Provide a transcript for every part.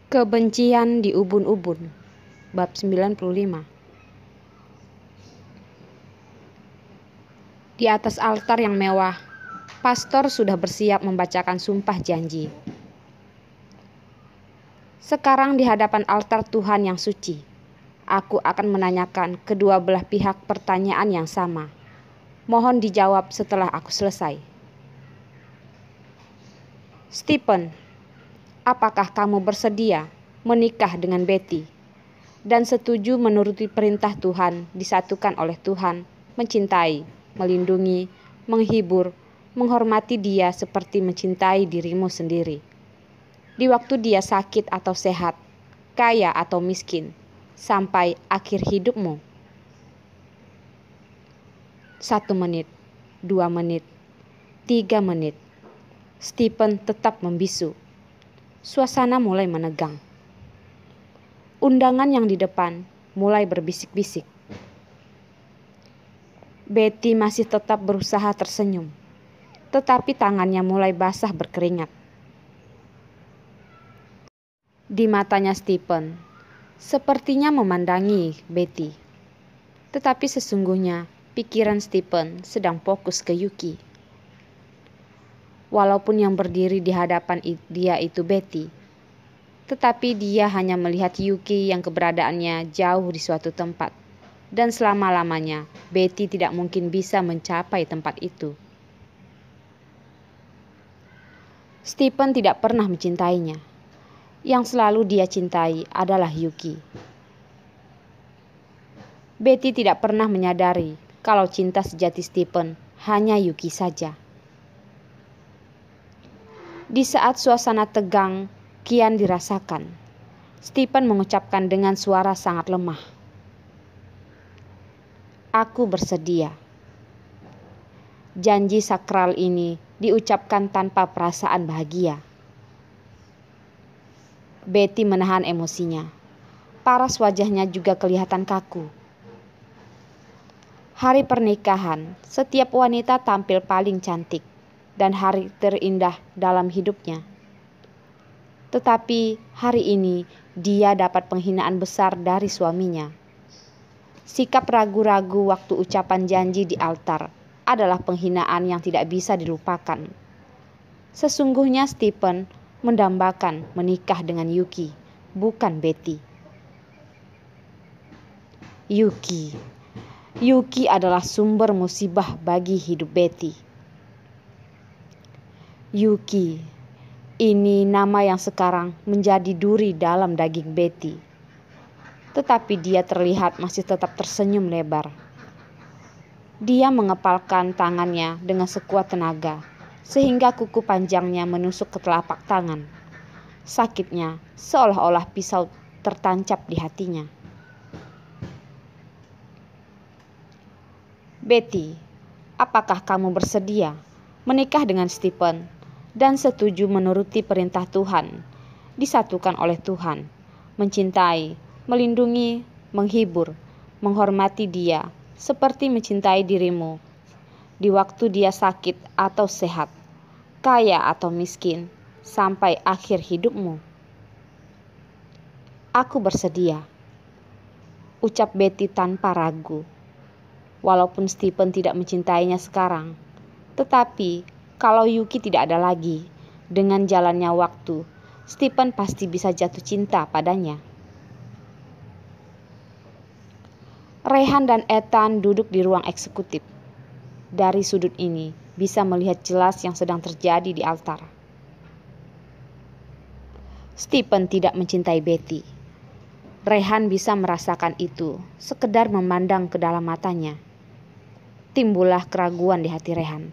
Kebencian di ubun-ubun, bab 95. Di atas altar yang mewah, pastor sudah bersiap membacakan sumpah janji. Sekarang di hadapan altar Tuhan yang suci, aku akan menanyakan kedua belah pihak pertanyaan yang sama. Mohon dijawab setelah aku selesai. Stephen, apakah kamu bersedia menikah dengan Betty dan setuju menuruti perintah Tuhan, disatukan oleh Tuhan, mencintai, melindungi, menghibur, menghormati dia seperti mencintai dirimu sendiri, di waktu dia sakit atau sehat, kaya atau miskin, sampai akhir hidupmu? 1 menit, 2 menit, 3 menit. Stephen tetap membisu. Suasana mulai menegang. Undangan yang di depan mulai berbisik-bisik. Betty masih tetap berusaha tersenyum, tetapi tangannya mulai basah berkeringat. Di matanya Stephen, sepertinya memandangi Betty, tetapi sesungguhnya pikiran Stephen sedang fokus ke Yuki. Walaupun yang berdiri di hadapan dia itu Betty, tetapi dia hanya melihat Yuki yang keberadaannya jauh di suatu tempat, dan selama-lamanya Betty tidak mungkin bisa mencapai tempat itu. Stephen tidak pernah mencintainya. Yang selalu dia cintai adalah Yuki. Betty tidak pernah menyadari kalau cinta sejati Stephen hanya Yuki saja. Di saat suasana tegang kian dirasakan, Stephen mengucapkan dengan suara sangat lemah, "Aku bersedia." Janji sakral ini diucapkan tanpa perasaan bahagia. Betty menahan emosinya. Paras wajahnya juga kelihatan kaku. Hari pernikahan, setiap wanita tampil paling cantik dan hari terindah dalam hidupnya. Tetapi hari ini dia dapat penghinaan besar dari suaminya. Sikap ragu-ragu waktu ucapan janji di altar adalah penghinaan yang tidak bisa dilupakan. Sesungguhnya Stephen mendambakan menikah dengan Yuki, bukan Betty. Yuki adalah sumber musibah bagi hidup Betty. Yuki, ini nama yang sekarang menjadi duri dalam daging Betty. Tetapi dia terlihat masih tetap tersenyum lebar. Dia mengepalkan tangannya dengan sekuat tenaga, sehingga kuku panjangnya menusuk ke telapak tangan. Sakitnya seolah-olah pisau tertancap di hatinya. Betty, apakah kamu bersedia menikah dengan Stephen dan setuju menuruti perintah Tuhan, disatukan oleh Tuhan, mencintai, melindungi, menghibur, menghormati dia seperti mencintai dirimu, di waktu dia sakit atau sehat, kaya atau miskin, sampai akhir hidupmu? Aku bersedia, ucap Betty tanpa ragu. Walaupun Stephen tidak mencintainya sekarang, tetapi kalau Yuki tidak ada lagi, dengan jalannya waktu, Stephen pasti bisa jatuh cinta padanya. Rehan dan Ethan duduk di ruang eksekutif. Dari sudut ini bisa melihat jelas yang sedang terjadi di altar. Stephen tidak mencintai Betty. Rehan bisa merasakan itu, sekedar memandang ke dalam matanya. Timbullah keraguan di hati Rehan.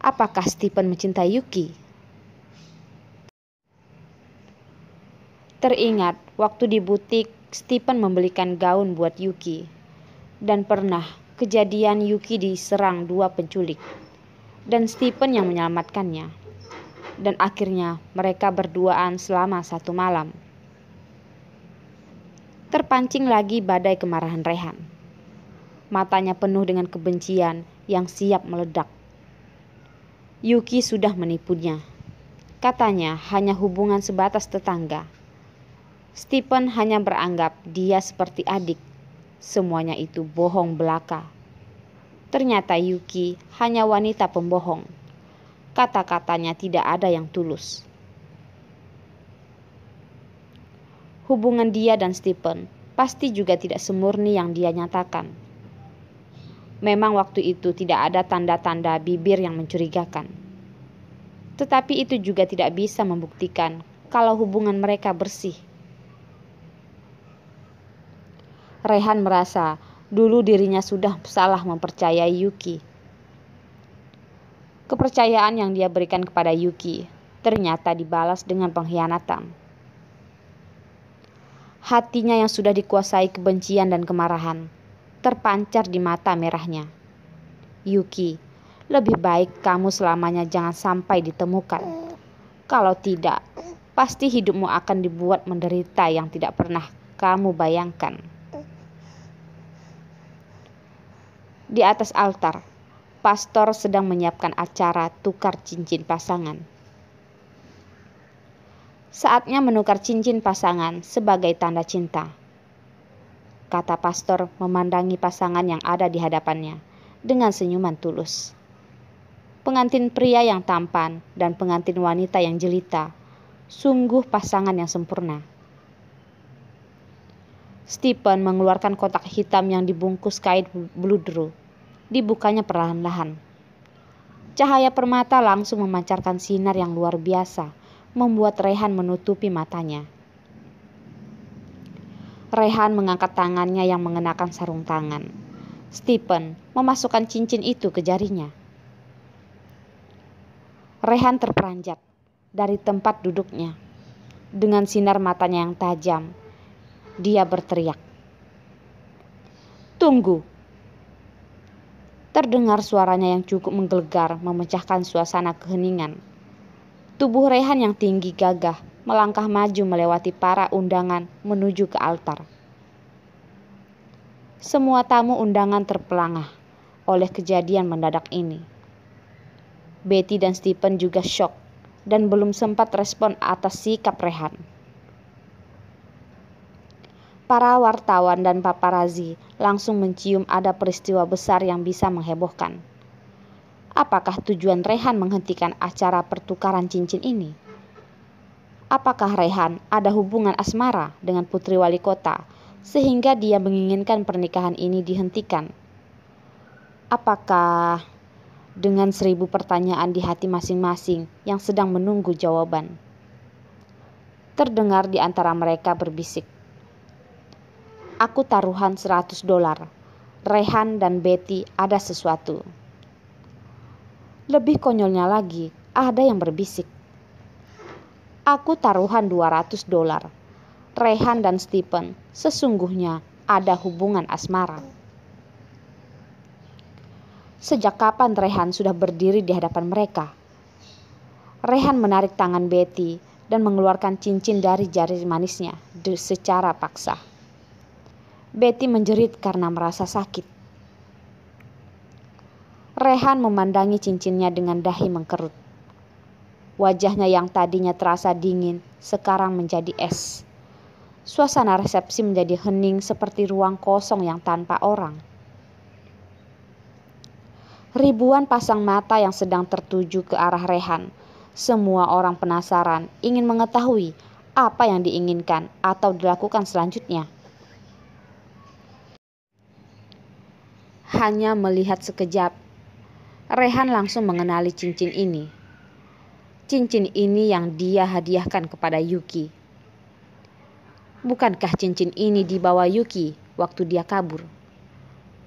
Apakah Stephen mencintai Yuki? Teringat waktu di butik Stephen membelikan gaun buat Yuki, dan pernah kejadian Yuki diserang 2 penculik, dan Stephen yang menyelamatkannya, dan akhirnya mereka berduaan selama 1 malam. Terpancing lagi badai kemarahan Rehan. Matanya penuh dengan kebencian yang siap meledak. Yuki sudah menipunya. Katanya hanya hubungan sebatas tetangga. Stephen hanya beranggap dia seperti adik. Semuanya itu bohong belaka. Ternyata Yuki hanya wanita pembohong. Kata-katanya tidak ada yang tulus. Hubungan dia dan Stephen pasti juga tidak semurni yang dia nyatakan. Memang waktu itu tidak ada tanda-tanda bibir yang mencurigakan. Tetapi itu juga tidak bisa membuktikan kalau hubungan mereka bersih. Rehan merasa dulu dirinya sudah salah mempercayai Yuki. Kepercayaan yang dia berikan kepada Yuki ternyata dibalas dengan pengkhianatan. Hatinya yang sudah dikuasai kebencian dan kemarahan terpancar di mata merahnya. Yuki, lebih baik kamu selamanya jangan sampai ditemukan. Kalau tidak, pasti hidupmu akan dibuat menderita yang tidak pernah kamu bayangkan. Di atas altar, pastor sedang menyiapkan acara tukar cincin pasangan. Saatnya menukar cincin pasangan sebagai tanda cinta, kata pastor memandangi pasangan yang ada di hadapannya dengan senyuman tulus. Pengantin pria yang tampan dan pengantin wanita yang jelita, sungguh pasangan yang sempurna. Stephen mengeluarkan kotak hitam yang dibungkus kain bludru. Dibukanya perlahan-lahan. Cahaya permata langsung memancarkan sinar yang luar biasa, membuat Rehan menutupi matanya. Rehan mengangkat tangannya yang mengenakan sarung tangan. Stephen memasukkan cincin itu ke jarinya. Rehan terperanjat dari tempat duduknya. Dengan sinar matanya yang tajam, dia berteriak, "Tunggu!" Terdengar suaranya yang cukup menggelegar memecahkan suasana keheningan. Tubuh Rehan yang tinggi gagah melangkah maju melewati para undangan menuju ke altar. Semua tamu undangan terpelangah oleh kejadian mendadak ini. Betty dan Stephen juga syok dan belum sempat respon atas sikap Rehan. Para wartawan dan paparazi langsung mencium ada peristiwa besar yang bisa menghebohkan. Apakah tujuan Rehan menghentikan acara pertukaran cincin ini? Apakah Rehan ada hubungan asmara dengan putri wali kota sehingga dia menginginkan pernikahan ini dihentikan? Apakah dengan 1000 pertanyaan di hati masing-masing yang sedang menunggu jawaban? Terdengar di antara mereka berbisik, "Aku taruhan $100. Rehan dan Betty ada sesuatu." Lebih konyolnya lagi, ada yang berbisik, "Aku taruhan $200. Rehan dan Stephen sesungguhnya ada hubungan asmara." Sejak kapan Rehan sudah berdiri di hadapan mereka? Rehan menarik tangan Betty dan mengeluarkan cincin dari jari manisnya secara paksa. Betty menjerit karena merasa sakit. Rehan memandangi cincinnya dengan dahi mengkerut. Wajahnya yang tadinya terasa dingin sekarang menjadi es. Suasana resepsi menjadi hening seperti ruang kosong yang tanpa orang. Ribuan pasang mata yang sedang tertuju ke arah Rehan. Semua orang penasaran ingin mengetahui apa yang diinginkan atau dilakukan selanjutnya. Hanya melihat sekejap, Rehan langsung mengenali cincin ini. Cincin ini yang dia hadiahkan kepada Yuki. Bukankah cincin ini dibawa Yuki waktu dia kabur?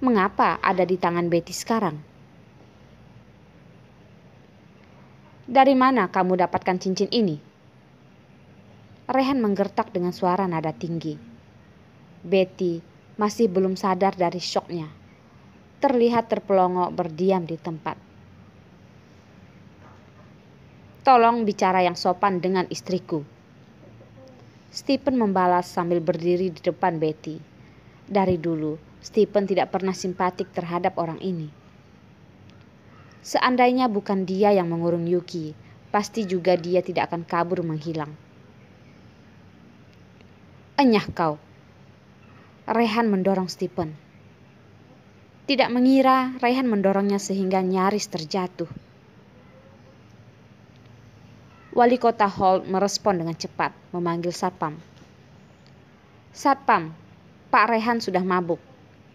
Mengapa ada di tangan Betty sekarang? "Dari mana kamu dapatkan cincin ini?" Rehan menggertak dengan suara nada tinggi. Betty masih belum sadar dari syoknya. Terlihat terpelongok berdiam di tempat. "Tolong bicara yang sopan dengan istriku." Stephen membalas sambil berdiri di depan Betty. Dari dulu, Stephen tidak pernah simpatik terhadap orang ini. Seandainya bukan dia yang mengurung Yuki, pasti juga dia tidak akan kabur menghilang. Enyah kau. Rehan mendorong Stephen. Tidak mengira Rehan mendorongnya sehingga nyaris terjatuh. Wali Kota Holt merespon dengan cepat, memanggil Satpam. Satpam, Pak Rehan sudah mabuk.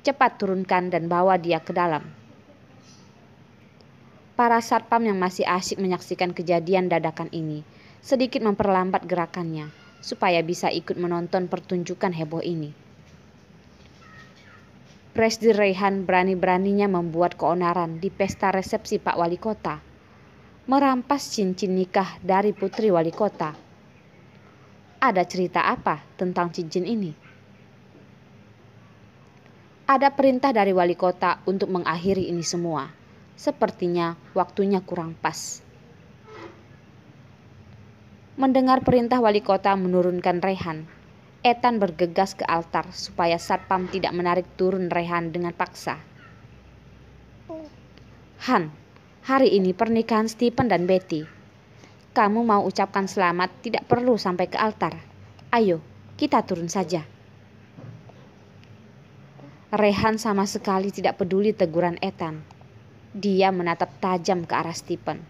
Cepat turunkan dan bawa dia ke dalam. Para satpam yang masih asyik menyaksikan kejadian dadakan ini sedikit memperlambat gerakannya supaya bisa ikut menonton pertunjukan heboh ini. Presiden Rehan berani-beraninya membuat keonaran di pesta resepsi Pak Wali Kota, merampas cincin nikah dari putri wali kota. Ada cerita apa tentang cincin ini? Ada perintah dari wali kota untuk mengakhiri ini semua. Sepertinya waktunya kurang pas. Mendengar perintah wali kota menurunkan Rehan, Ethan bergegas ke altar supaya satpam tidak menarik turun Rehan dengan paksa. Han, hari ini pernikahan Stephen dan Betty. Kamu mau ucapkan selamat tidak perlu sampai ke altar. Ayo, kita turun saja. Rehan sama sekali tidak peduli teguran Ethan. Dia menatap tajam ke arah Stephen.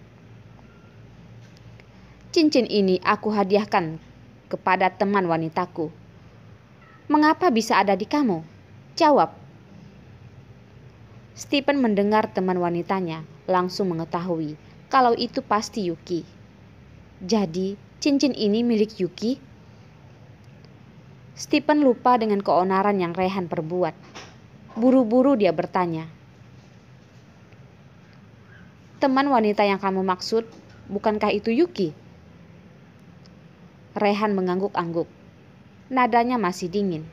Cincin ini aku hadiahkan kepada teman wanitaku. Mengapa bisa ada di kamu? Jawab. Stephen mendengar teman wanitanya langsung mengetahui kalau itu pasti Yuki. Jadi cincin ini milik Yuki? Stephen lupa dengan keonaran yang Rehan perbuat. Buru-buru dia bertanya. Teman wanita yang kamu maksud, bukankah itu Yuki? Rehan mengangguk-angguk. Nadanya masih dingin.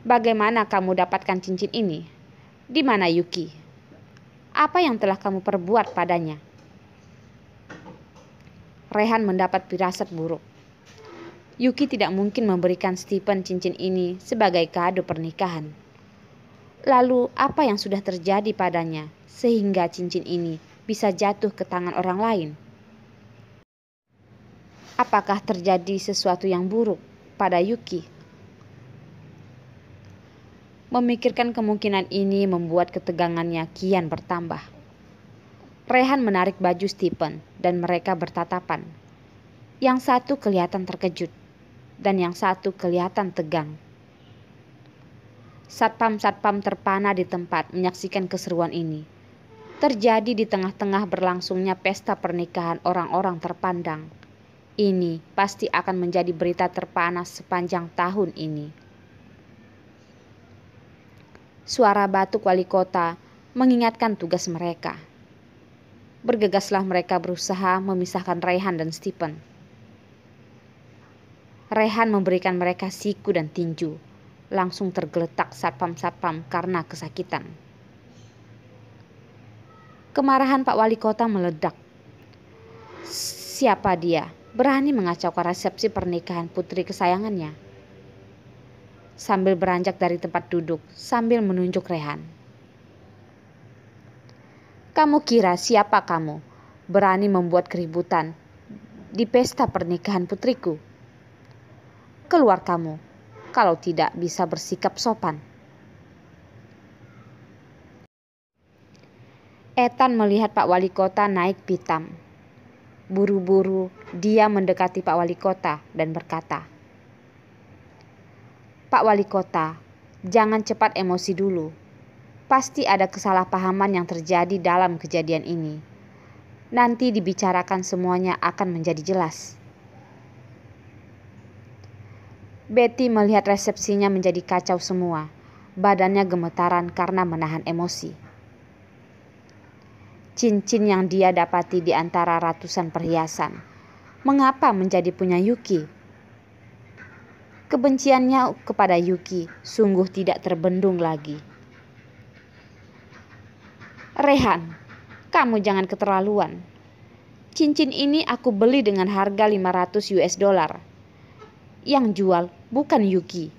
Bagaimana kamu dapatkan cincin ini? Di mana Yuki? Apa yang telah kamu perbuat padanya? Rehan mendapat firasat buruk. Yuki tidak mungkin memberikan Stephen cincin ini sebagai kado pernikahan. Lalu apa yang sudah terjadi padanya sehingga cincin ini bisa jatuh ke tangan orang lain? Apakah terjadi sesuatu yang buruk pada Yuki? Memikirkan kemungkinan ini membuat ketegangannya kian bertambah. Rehan menarik baju Stephen dan mereka bertatapan. Yang satu kelihatan terkejut dan yang satu kelihatan tegang. Satpam-satpam terpana di tempat menyaksikan keseruan ini. Terjadi di tengah-tengah berlangsungnya pesta pernikahan orang-orang terpandang. Ini pasti akan menjadi berita terpanas sepanjang tahun ini. Suara batuk wali kota mengingatkan tugas mereka. Bergegaslah mereka berusaha memisahkan Rehan dan Stephen. Rehan memberikan mereka siku dan tinju. Langsung tergeletak satpam-satpam karena kesakitan. Kemarahan Pak Wali Kota meledak. Siapa dia? Berani mengacaukan resepsi pernikahan putri kesayangannya. Sambil beranjak dari tempat duduk, sambil menunjuk Rehan. Kamu kira siapa kamu? Berani membuat keributan di pesta pernikahan putriku? Keluar kamu, kalau tidak bisa bersikap sopan. Ethan melihat Pak Wali Kota naik pitam. Buru-buru dia mendekati Pak Wali Kota dan berkata, Pak Wali Kota, jangan cepat emosi dulu. Pasti ada kesalahpahaman yang terjadi dalam kejadian ini. Nanti dibicarakan semuanya akan menjadi jelas. Betty melihat resepsinya menjadi kacau semua. Badannya gemetaran karena menahan emosi. Cincin yang dia dapati di antara ratusan perhiasan. Mengapa menjadi punya Yuki? Kebenciannya kepada Yuki sungguh tidak terbendung lagi. Rehan, kamu jangan keterlaluan. Cincin ini aku beli dengan harga $500. Yang jual bukan Yuki,